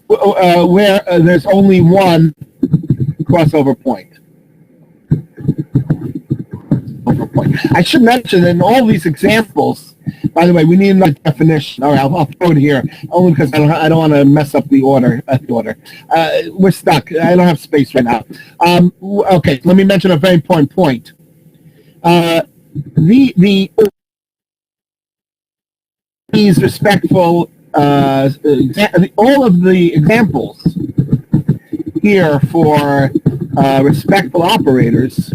where there's only one crossover point. I should mention in all these examples, by the way, we need another definition. All right, I'll throw it here, only because I don't want to mess up the order. We're stuck. I don't have space right now. Okay, let me mention a very important point. These respectful, all of the examples here for respectful operators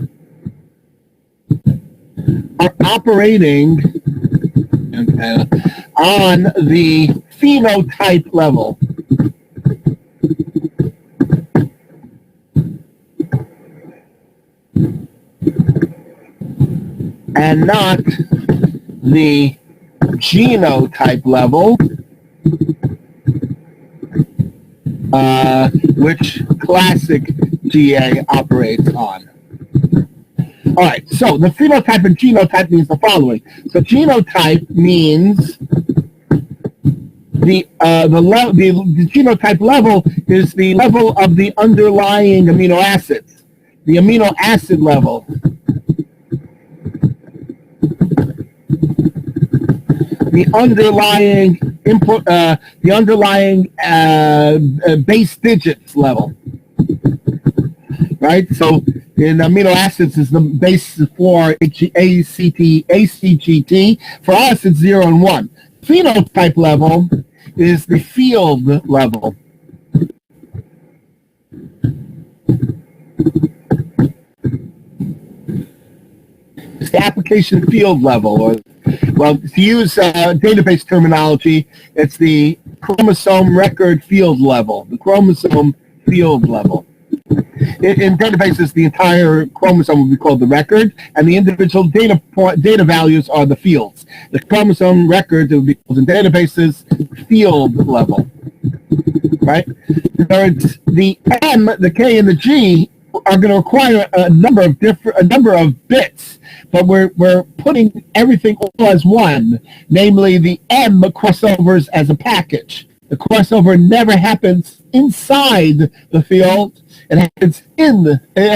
are operating on the phenotype level. And not the genotype level, which classic GA operates on. All right, so the phenotype and genotype means the following. So genotype means the genotype level is the level of the underlying amino acids, the amino acid level. The underlying base digits level, right? So in amino acids is the base for ACGT. For us, it's 0 and 1. Phenotype level is the field level. It's the application field level, or, well, to use database terminology, it's the chromosome record field level, the chromosome field level. In databases, the entire chromosome will be called the record, and the individual data values are the fields. The chromosome record will be called in databases field level, right? The M, the K, and the G are going to require a number of bits, but we're putting everything all as one, namely the M crossovers as a package. The crossover never happens inside the field. It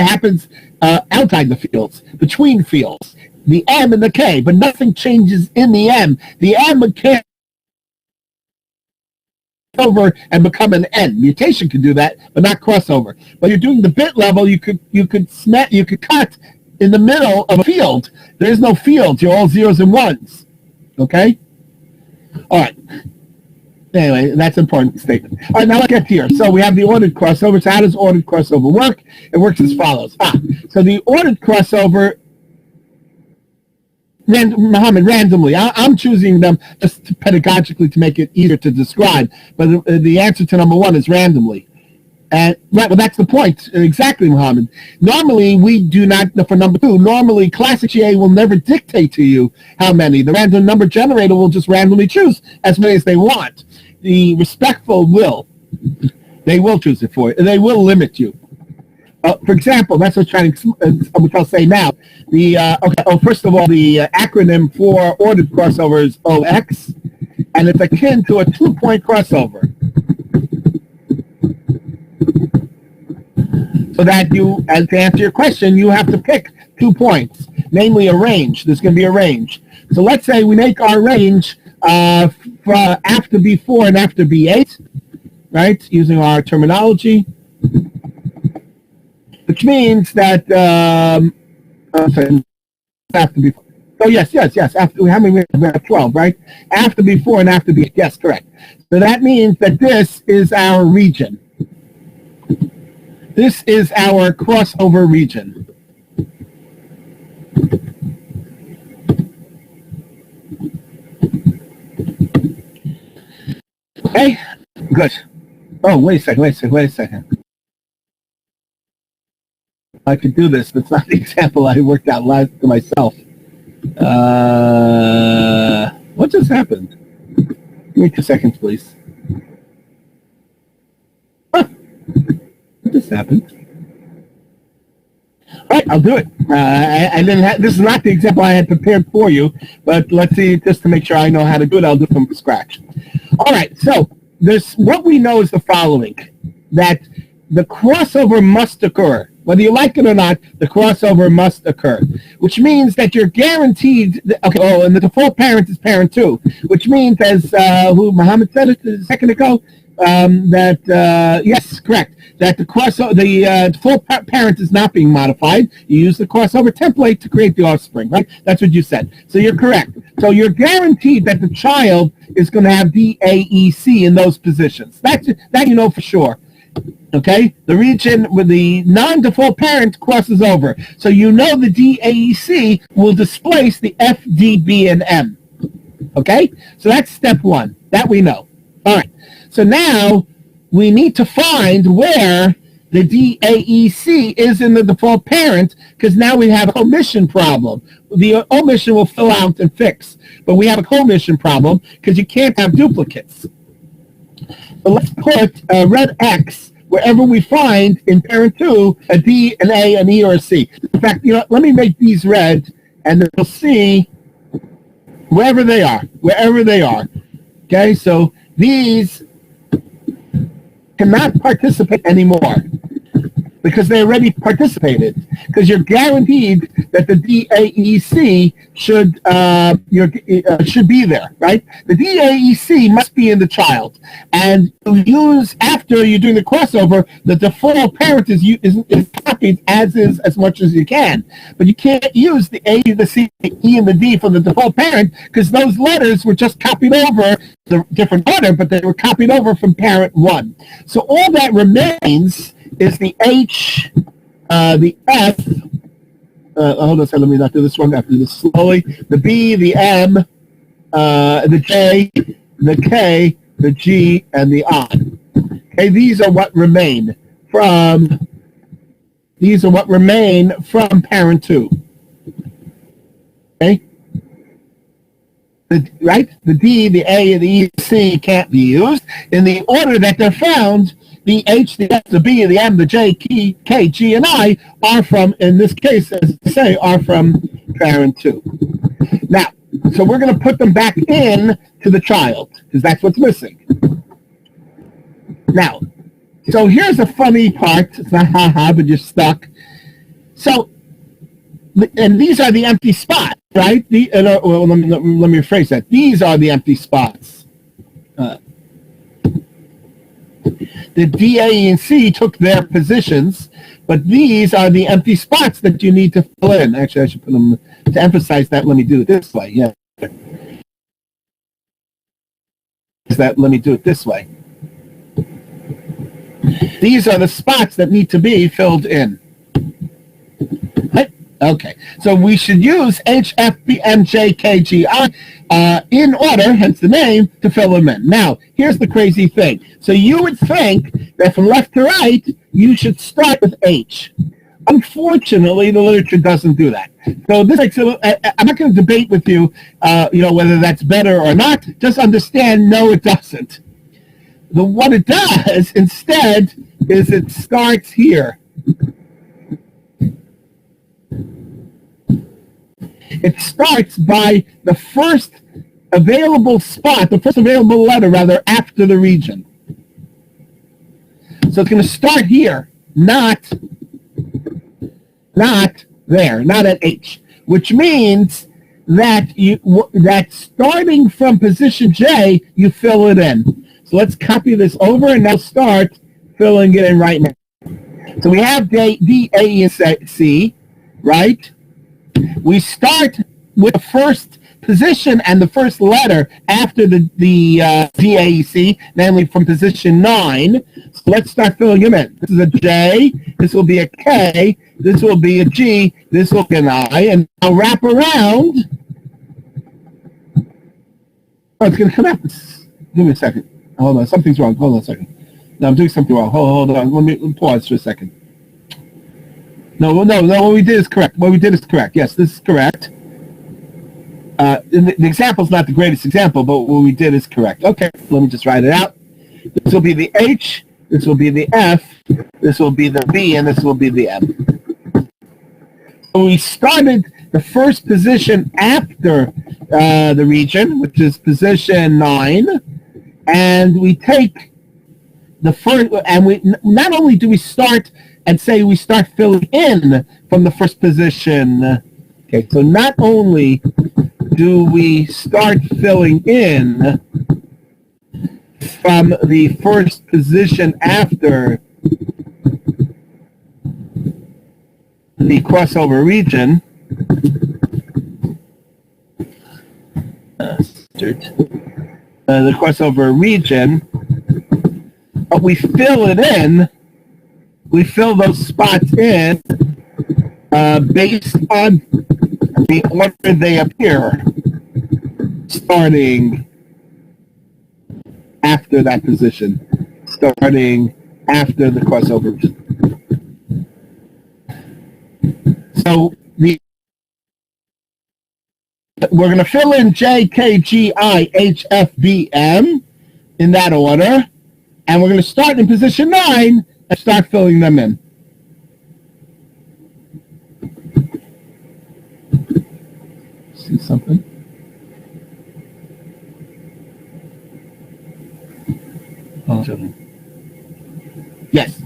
happens outside the fields, between fields. The M and the K, but nothing changes in the M. The M can't over and become an N. Mutation can do that, but not crossover. But you're doing the bit level. You could cut in the middle of a field. There is no field. You're all zeros and ones. Okay. All right. Anyway, that's an important statement. All right, now let's get here. So we have the ordered crossover. So how does ordered crossover work? It works as follows. So the ordered crossover, Muhammad, randomly. I'm choosing them just pedagogically to make it easier to describe. But the answer to number one is randomly. And right, well, that's the point. Exactly, Muhammad. Normally, we do not, for number two, normally classic GA will never dictate to you how many. The random number generator will just randomly choose as many as they want. The respectful will. They will choose it for you. They will limit you. For example, that's what which I'll say now. First of all, the acronym for ordered crossover is OX, and it's akin to a 2-point crossover. So that and to answer your question, you have to pick 2 points, namely a range. There's going to be a range. So let's say we make our range for after B4 and after B8, right, using our terminology, which means that after B4. Oh, yes. After, how many we have 12, right? After B4 and after B8. Yes, correct. So that means that this is our region. This is our crossover region. Okay, good. Oh, wait a second. I could do this. That's not the example I worked out live to myself. What just happened? Give me 2 seconds, please. What just happened? All right, I'll do it. I didn't have, this is not the example I had prepared for you, but let's see, just to make sure I know how to do it, I'll do it from scratch. All right, so what we know is the following, that the crossover must occur. Whether you like it or not, the crossover must occur, which means that you're guaranteed, and the default parent is parent 2, which means, as who Muhammad said it a second ago, yes, correct, that the default parent is not being modified. You use the crossover template to create the offspring, right? That's what you said. So you're correct. So you're guaranteed that the child is going to have DAEC in those positions. That you know for sure. Okay, the region with the non-default parent crosses over. So you know the DAEC will displace the F, D, B, and M. Okay, so that's step 1. That we know. All right, so now we need to find where the DAEC is in the default parent, because now we have a commission problem. The omission will fill out and fix, but we have a commission problem because you can't have duplicates. So let's put red X wherever we find in parent 2 a D, an A, an E, or a C. In fact, let me make these red, and then we'll see wherever they are. Okay, so these cannot participate anymore because they already participated, because you're guaranteed that the DAEC should be there, right? The DAEC must be in the child, and you use, after you're doing the crossover, the default parent is copied as much as you can, but you can't use the A, the C, the E, and the D from the default parent, because those letters were just copied over the different order, but they were copied over from parent 1. So all that remains is the H, the F, hold on a second, let me not do this one, I have to do this slowly, the B, the M, the J, the K, the G, and the I. Okay, these are what remain from parent 2. Okay? The D, the A, and the E, C can't be used. In the order that they're found, the H, the F, the B, the M, the J, K, G, and I are from, in this case, as I say, are from parent 2. Now, so we're going to put them back in to the child, because that's what's missing. Now, so here's the funny part. It's not ha-ha, but you're stuck. So, and these are the empty spots, right? Let me rephrase that. These are the empty spots. The D, A, and C took their positions, but these are the empty spots that you need to fill in. Actually, I should put them, to emphasize that, let me do it this way. Yeah. Let me do it this way. These are the spots that need to be filled in. Right? Okay, so we should use H, F, B, M, J, K, G, I in order, hence the name, to fill them in. Now, here's the crazy thing. So you would think that from left to right, you should start with H. Unfortunately, the literature doesn't do that. So this makes it, I'm not going to debate with you, whether that's better or not. Just understand, no, it doesn't. What it does instead is it starts here. It starts by the first available spot, the first available letter, rather, after the region. So it's going to start here, not there, not at H, which means that starting from position J, you fill it in. So let's copy this over and now start filling it in right now. So we have D, A, and C, right? We start with the first position and the first letter after the DAEC, namely from position 9. So let's start filling them in. This is a J, this will be a K, this will be a G, this will be an I, and I'll wrap around. Oh, it's going to come out. Give me a second. Hold on, something's wrong. Hold on a second. No, I'm doing something wrong. Hold on. Let me pause for a second. No, what we did is correct. Yes, this is correct. The example's not the greatest example, but what we did is correct. Okay, let me just write it out. This will be the H, this will be the F, this will be the B, and this will be the M. So we started the first position after the region, which is position 9, and we take the first, and we not only do we start and say we start filling in from the first position. Okay, so not only do we start filling in from the first position after the crossover region, the crossover region, but we fill it in, we fill those spots in based on the order they appear, starting after that position, starting after the crossover. So we're going to fill in J, K, G, I, H, F, B, M in that order, and we're going to start in position 9 and start filling them in. See something? Oh. Yes,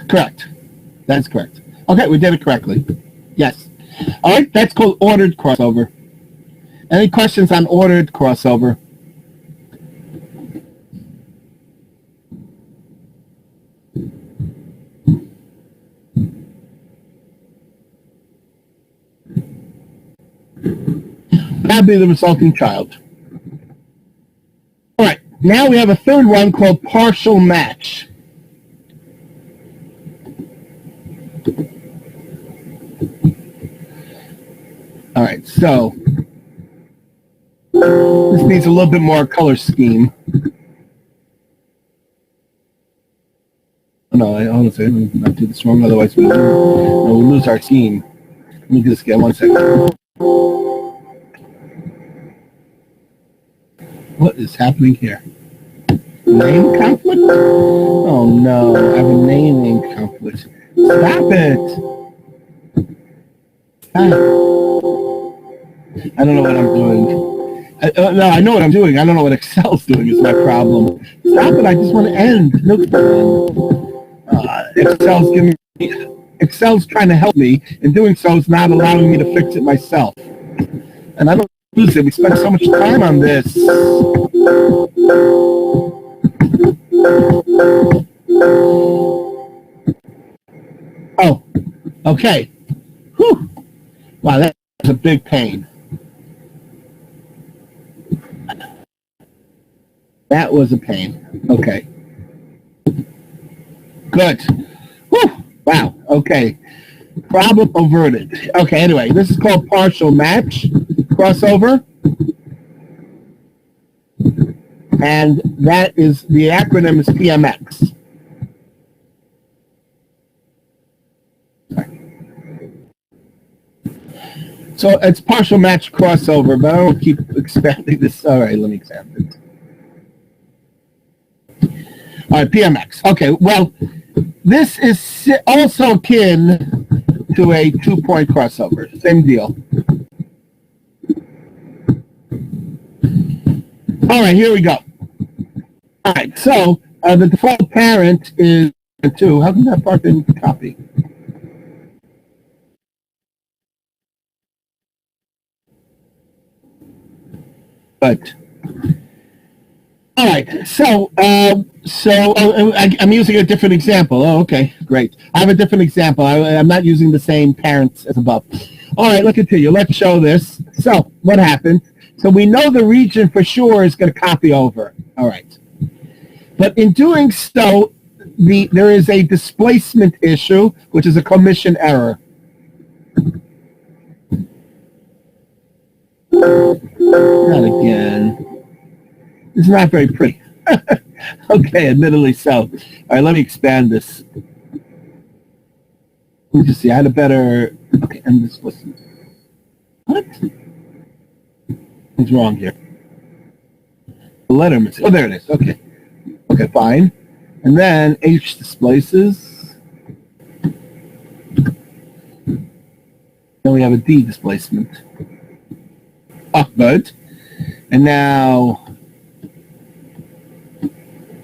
correct. That's correct. Okay, we did it correctly. Yes. All right, that's called ordered crossover. Any questions on ordered crossover? That'd be the resulting child. All right, now we have a third one called partial match. All right, so this needs a little bit more color scheme. Oh, no, hold on a second. Let me not do this wrong, otherwise we'll lose our scheme. Let me do this again, 1 second. What is happening here? Name conflict? Oh no, I have a naming conflict. Stop it! Ah. I don't know what I'm doing. No, I know what I'm doing. I don't know what Excel's doing is my problem. Stop it, I just want to end. No, Excel's trying to help me. In doing so, it's not allowing me to fix it myself. And I don't lose it. We spent so much time on this. Oh, okay. Whew. Wow, that was a big pain. That was a pain. Okay. Good. Whew. Wow. Okay. Problem averted. Okay, anyway, this is called partial match crossover. And that is, the acronym is PMX. So it's partial match crossover, but I don't keep expanding this. All right, let me expand it. All right, PMX. Okay, well, this is also akin to a 2-point crossover. Same deal. All right, here we go. All right, so the default parent is 2. How come that part didn't copy? But all right, so I'm using a different example. Oh, okay, great. I have a different example. I'm not using the same parents as above. All right, let's continue. Let's show this. So what happened? So we know the region for sure is going to copy over. All right, but in doing so, there is a displacement issue, which is a commission error. Not again. It's not very pretty. Okay, admittedly so. All right, let me expand this. Let me just see. I had a better. Okay, and this was. What? What's wrong here? The letter missing. Oh, there it is. Okay. Okay, fine. And then H displaces. Then we have a D displacement. Oh, good. And now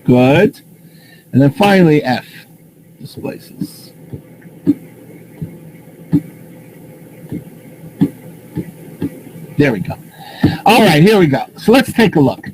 Good. And then finally, F displaces. There we go. All right, here we go. So let's take a look.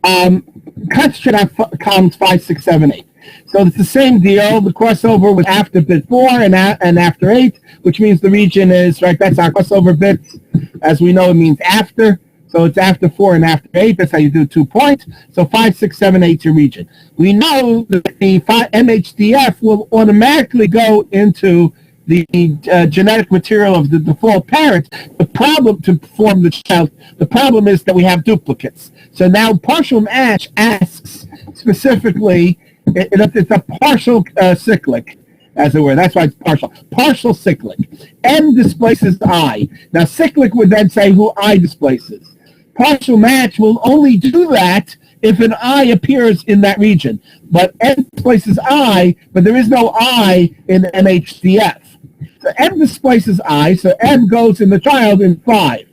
Concentrate on columns 5, 6, 7, 8. So it's the same deal. The crossover was after bit 4 and after 8, which means the region is, right, that's our crossover bits. As we know, it means after. So it's after 4 and after 8. That's how you do 2 points. So 5, 6, 7, 8 is your region. We know that the MHDF will automatically go into the genetic material of the default parent. The problem to form the child, the problem is that we have duplicates. So now partial match asks specifically, it's a partial cyclic, as it were. That's why it's partial. Partial cyclic. M displaces I. Now cyclic would then say who I displaces. Partial match will only do that if an I appears in that region. But M displaces I, but there is no I in MHDF. So M displaces I, so M goes in the child in 5.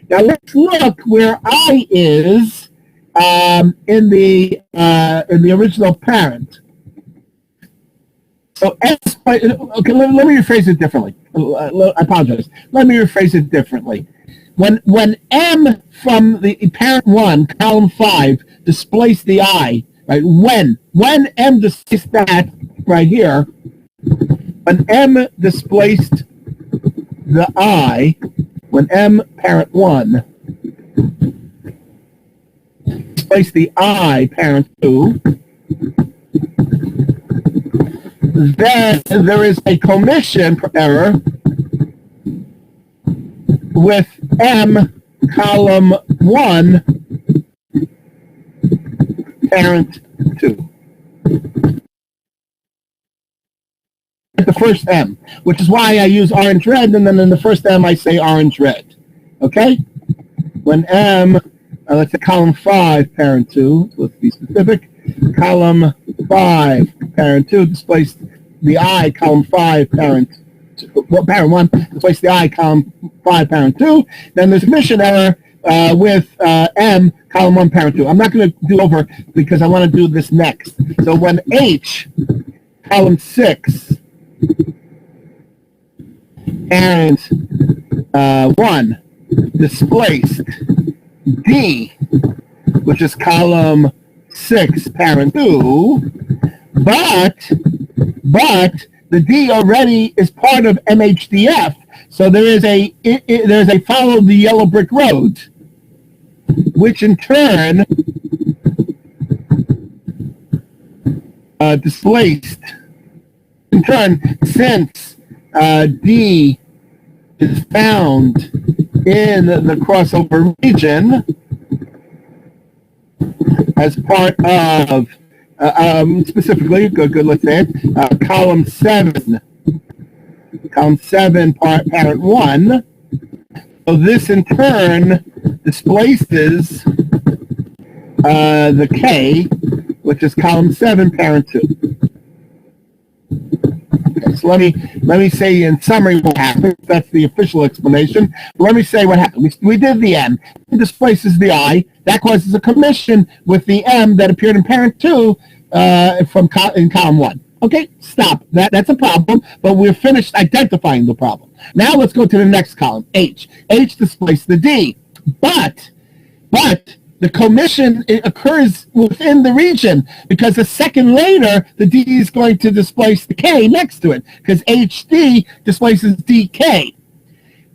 Now let's look where I is in the original parent. So M, okay, let me rephrase it differently. I apologize. Let me rephrase it differently. When M from the parent 1, column 5, displaced the I, right? When M displaced that right here, when M displaced the I, when M parent 1 displaced the I parent 2, then there is a commission error with M column 1 parent 2. The first M, which is why I use orange red, and then in the first M I say orange red. Okay? When M, let's say column 5 parent 2, let's be specific, column 5 parent 2 displaced the I column 5 parent 1 displaced the I column 5 parent 2, then there's a commission error with M column 1 parent 2. I'm not going to do over because I want to do this next. So when H column 6 parent 1 displaced D, which is column 6 parent 2, but the D already is part of MHDF, so there's a follow the yellow brick road, which in turn displaced. In turn, since D is found in the crossover region as part of specifically, good, let's say it, column 7, parent 1. So this in turn displaces the K, which is column 7, parent 2. Okay, so let me say in summary what happened. That's the official explanation. But let me say what happened. We did the M. It displaces the I. That causes a commission with the M that appeared in parent 2 in column 1. Okay, stop. That's a problem, but we're finished identifying the problem. Now let's go to the next column, H. H displaced the D. But the commission occurs within the region because a second later, the D is going to displace the K next to it because HD displaces DK.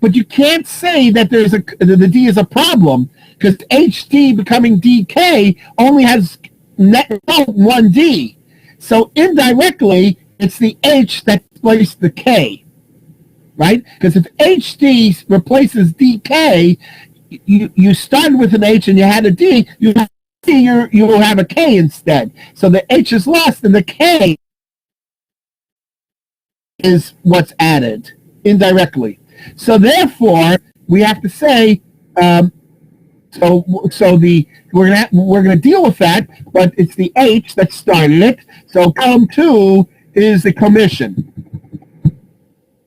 But you can't say that the D is a problem because HD becoming DK only has one D. So indirectly, it's the H that displaced the K, right? Because if HD replaces DK, you started with an H and you had a D, you will have a K instead. So the H is lost and the K is what's added indirectly. So therefore, we have to say, we're gonna deal with that, but it's the H that started it. So column 2 is the commission.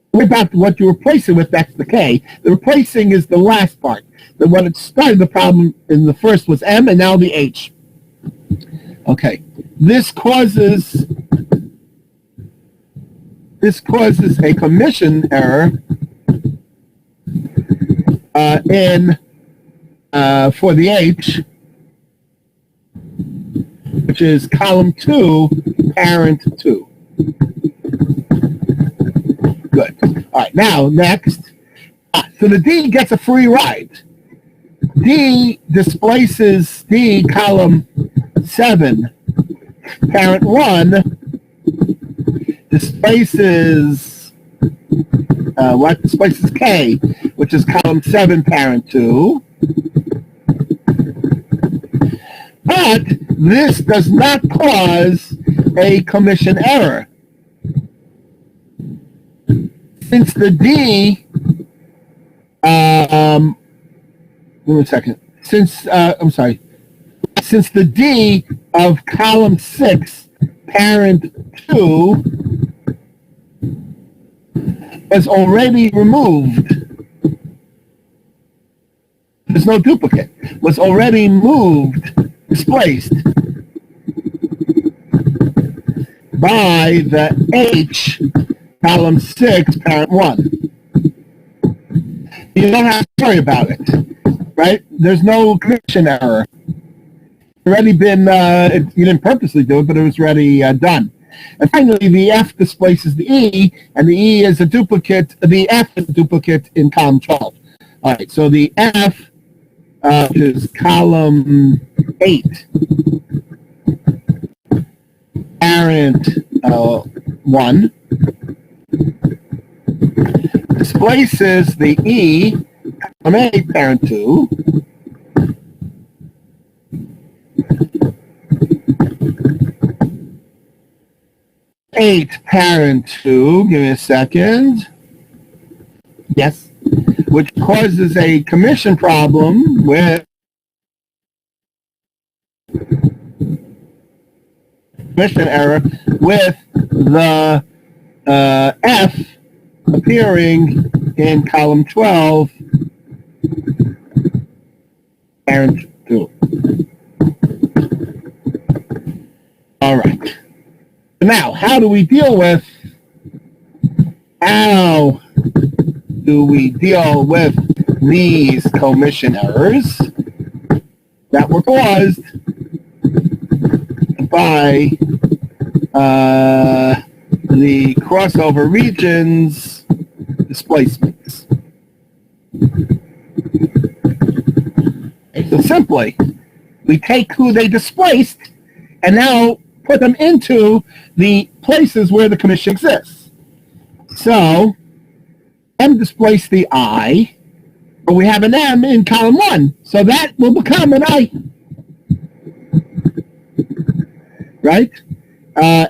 What about what you replace it with? That's the K. The replacing is the last part. When it started, the problem in the first was M, and now the H. Okay, this causes a commission error in for the H, which is column 2, parent 2. Good. All right, now next. So the D gets a free ride. D displaces D, column 7, parent 1, displaces displaces K, which is column 7, parent 2. But this does not cause a commission error. Since the D, wait a second. Since the D of column 6, parent 2, was already removed. There's no duplicate. Was already moved, displaced by the H, column 6, parent 1. You don't have to worry about it, right? There's no commission error. It's already been, you didn't purposely do it, but it was already done. And finally, the F displaces the E, and the E is a duplicate, the F is a duplicate in column 12. All right, so the F, which is column 8, parent 1, displaces the E, column 8, parent 2, parent 2, give me a second. Yes. Which causes a commission problem with commission error with the F appearing in column 12, parent 2. All right. Now, how do we deal with these commission errors that were caused by the crossover regions displacements? So simply, we take who they displaced and now put them into the places where the commission exists. So, M displaced the I, but we have an M in column 1, so that will become an I. Right?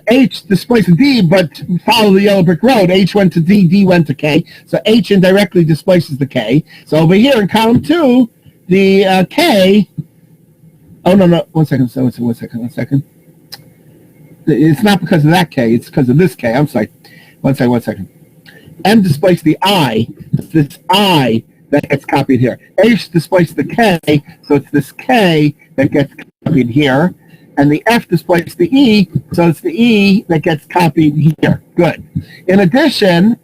H displaced D, but follow the yellow brick road. H went to D, D went to K, so H indirectly displaces the K. So over here in column 2, the K, oh no, one second. It's not because of that K, it's because of this K. I'm sorry. One second. M displaced the I, this I that gets copied here. H displaced the K, so it's this K that gets copied here. And the F displaced the E, so it's the E that gets copied here. Good. In addition,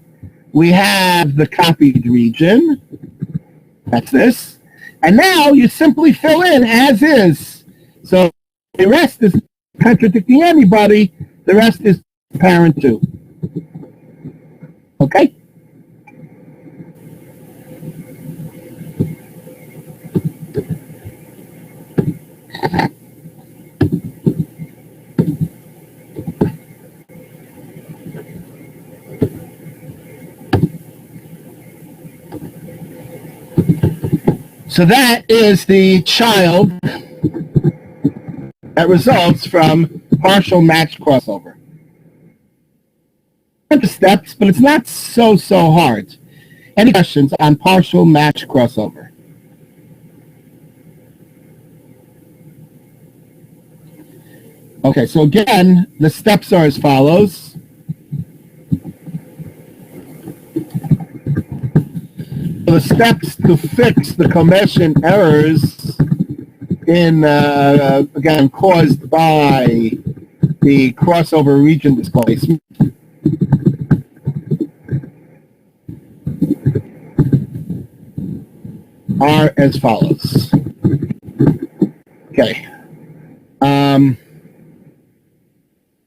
we have the copied region. That's this. And now you simply fill in as is. So the rest is contradicting anybody. The rest is parent 2. Okay? So that is the child that results from partial match crossover. The steps, but it's not so hard. Any questions on partial match crossover? Okay, so again, the steps are as follows. The steps to fix the commission errors in, again, caused by the crossover region displacement are as follows. Okay.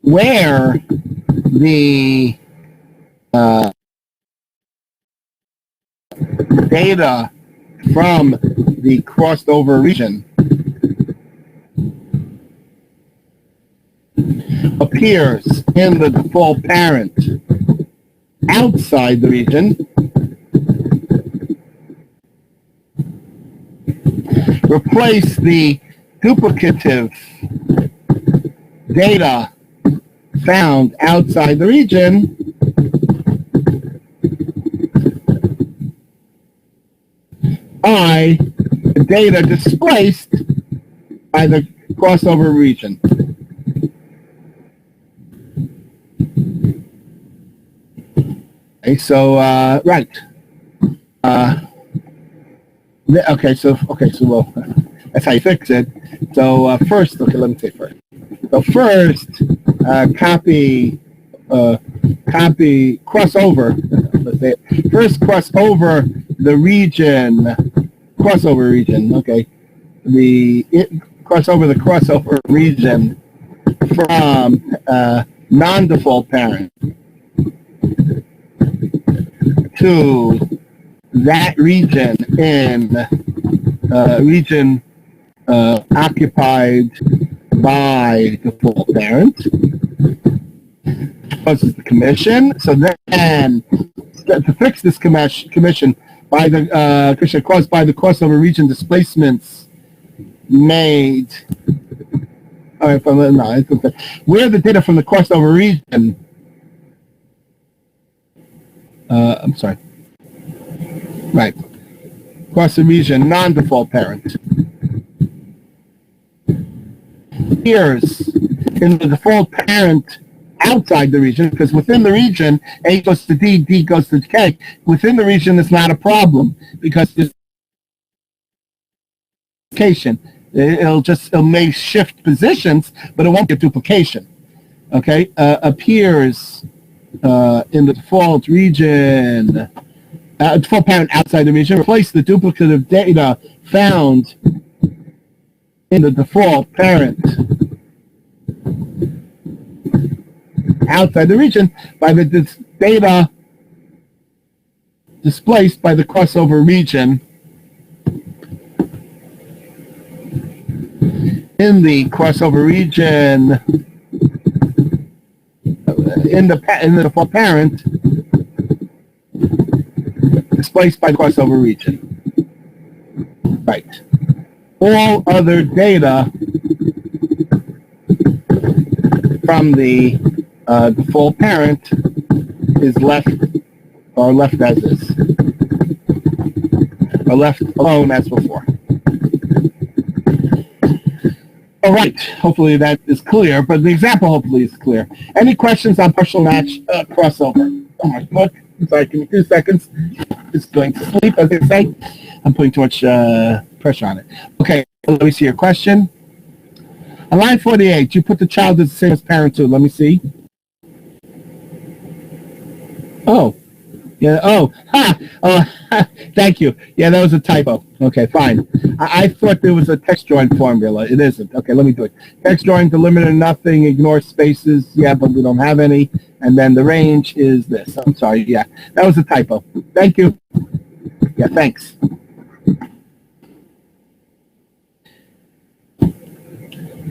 Where the data from the crossed over region appears in the default parent outside the region, replace the duplicative data found outside the region by the data displaced by the crossover region. Okay, so right. Well, that's how you fix it. So first, okay, let me say first. So first, copy crossover. Let's say it. First, cross over the region. Crossover region. Okay, cross over the crossover region from non-default parent to that region in region occupied by default parent, causes the commission. So then, to fix this commission by the commission caused by the crossover region displacements made. All right, where the data from the crossover region. I'm sorry. Right. Crossover region, non-default parent. Appears in the default parent outside the region, because within the region, A goes to D, D goes to K. Within the region, it's not a problem because this duplication. It may shift positions, but it won't get duplication. Okay, appears in the default region, default parent outside the region. Replace the duplicative data found in the default parent outside the region by the data displaced by the crossover region in the crossover region in the default parent displaced by the crossover region. Right. All other data from the default parent is left as is, or left alone as before. All right, hopefully that is clear, but the example hopefully is clear. Any questions on partial match crossover? Oh my God, I'm sorry, give me 2 seconds. It's going to sleep, as they say. I'm putting too much pressure on it. Okay, let me see your question. On line 48, you put the child as the same as parent too. Let me see. Oh, yeah. Oh, ha. Oh, thank you. Yeah, that was a typo. Okay, fine. I thought there was a text join formula. It isn't. Okay, let me do it. Text join, delimiter nothing, ignore spaces. Yeah, but we don't have any. And then the range is this. I'm sorry. Yeah, that was a typo. Thank you. Yeah, thanks.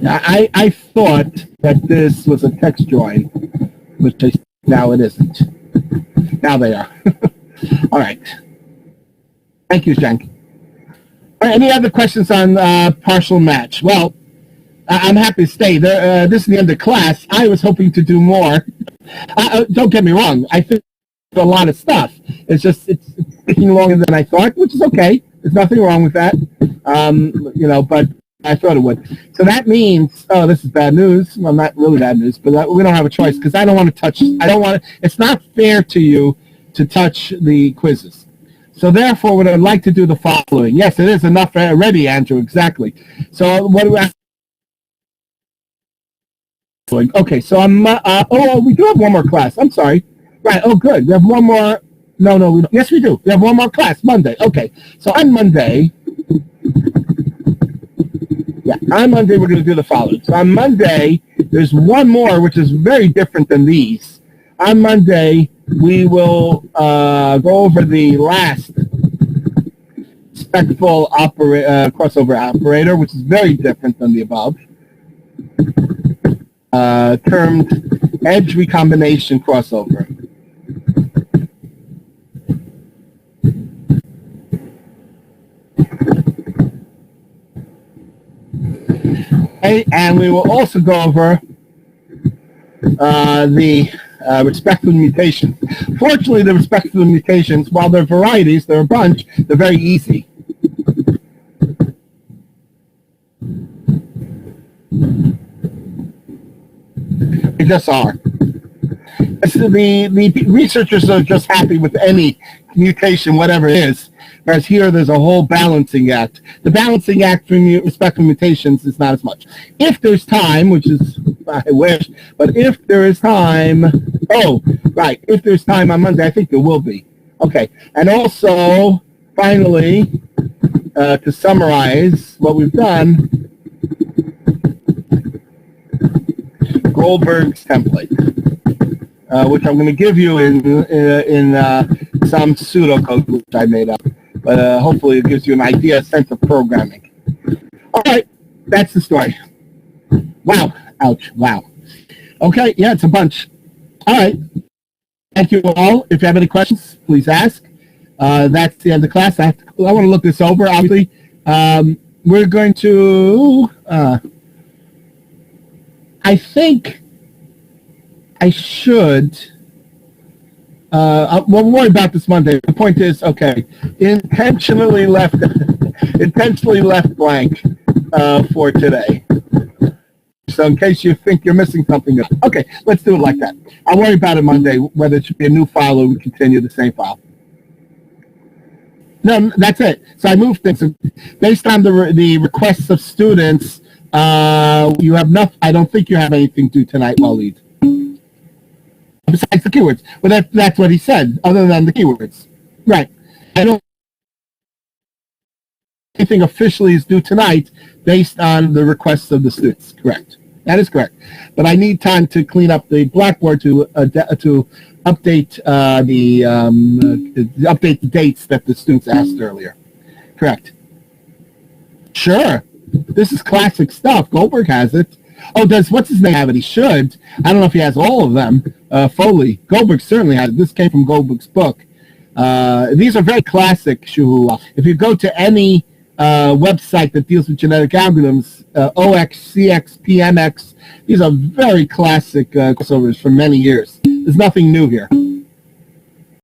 I thought that this was a text join, which now it isn't. Now they are. All right. Thank you, Shank. All right, any other questions on partial match? Well, I'm happy to stay. This is the end of class. I was hoping to do more. Don't get me wrong. I think a lot of stuff. It's just it's taking longer than I thought, which is okay. There's nothing wrong with that. But I thought it would. So that means, oh, this is bad news. Well, not really bad news, but we don't have a choice because I don't want to touch. It's not fair to you to touch the quizzes. So therefore, what I'd like to do the following. Yes, it is enough already, Andrew, exactly. So what do I... Okay, so we do have one more class. I'm sorry. Right, oh, good. We have one more... No, we don't. Yes, we do. We have one more class, Monday. Okay, so on Monday... Yeah, on Monday, we're going to do the following. So on Monday, there's one more, which is very different than these. On Monday, we will go over the last spectral crossover operator, which is very different than the above, termed edge recombination crossover. Okay, and we will also go over the respective mutations. Fortunately, the respective mutations, while they're varieties, they're a bunch, they're very easy. They just are. The researchers are just happy with any mutation, whatever it is, whereas here there's a whole balancing act. The balancing act for respective mutations is not as much. If there's time, which is, I wish, but if there is time, if there's time on Monday, I think there will be. Okay, and also, finally, to summarize what we've done, Goldberg's template, which I'm going to give you in some pseudocode which I made up, but hopefully it gives you an idea, a sense of programming. All right, that's the story. Wow, ouch, wow. Okay, yeah, it's a bunch. All right, thank you all. If you have any questions, please ask. That's the end of the class. I want to look this over, obviously. We're going to... I think I should. We'll worry about this Monday. The point is, okay, intentionally left blank for today. So in case you think you're missing something, okay, let's do it like that. I'll worry about it Monday, whether it should be a new file or we continue the same file. No, that's it. So I moved things based on the requests of students. You have enough. I don't think you have anything due tonight, Waleed. Besides the keywords. Well, that's what he said, other than the keywords. Right. I don't anything officially is due tonight based on the requests of the students. Correct. That is correct. But I need time to clean up the Blackboard to update update the dates that the students asked earlier. Correct. Sure. This is classic stuff. Goldberg has it. Oh, what's his name have it? He should. I don't know if he has all of them. Foley. Goldberg certainly has it. This came from Goldberg's book. These are very classic Shuhu. If you go to any website that deals with genetic algorithms, OX, CX, PMX, these are very classic crossovers for many years. There's nothing new here.